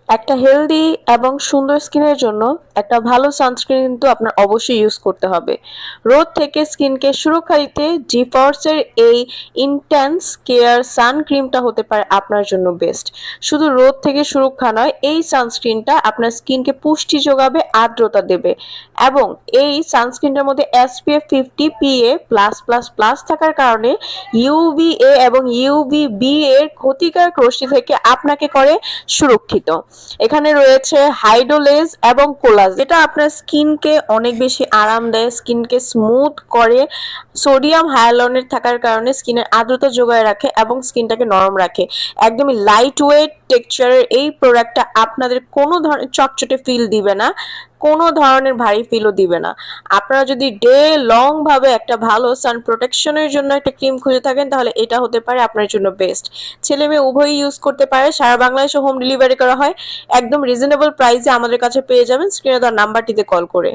একটা হেলদি এবং সুন্দর স্কিনের জন্য একটা ভালো সানস্ক্রিন কিন্তু আপনার অবশ্যই ইউজ করতে হবে। রোদ থেকে স্কিনকে সুরক্ষা দিতে জিফর্সের এই ইন্টেন্স কেয়ার সান ক্রিমটা হতে পারে আপনার জন্য বেস্ট। শুধু রোদ থেকে সুরক্ষা নয়, এই সানস্ক্রিনটা আপনার স্কিনকে পুষ্টি যোগাবে, আর্দ্রতা দেবে এবং এই সানস্ক্রিনটার মধ্যে SPF 50 PA+++ থাকার কারণে UVA এবং UVB এর ক্ষতিকারক রশ্মি থেকে আপনাকে করে সুরক্ষিত। এখানে রয়েছে হাইড্রোলেজ এবং কোলাজ, যেটা আপনার স্কিনকে অনেক বেশি আরাম দেয়, স্কিনকে স্মুথ করে। সোডিয়াম হায়ালুরোনেট থাকার কারণে স্কিনের আর্দ্রতা যোগায় রাখে এবং স্কিনটাকে নরম রাখে। একদমই লাইট ওয়েট টেক্সচারের এই প্রোডাক্টটা আপনাদের কোনো ধরনের চটচটে ফিল দিবে না, কোনো ধরনের ভারী ফিলও দিবে না। আপনারা যদি ডে লং ভাবে একটা ভালো সান প্রোটেকশনের জন্য একটা ক্রিম খুঁজে থাকেন, তাহলে এটা হতে পারে আপনার জন্য বেস্ট। ছেলে মেয়ে উভয়ই ইউজ করতে পারে, সারা বাংলাদেশে হোম ডেলিভারি করা হয়। একদম রিজনেবল প্রাইসে আমাদের কাছে পেয়ে যাবেন স্ক্রিনে দেওয়া নাম্বারটিতে কল করে।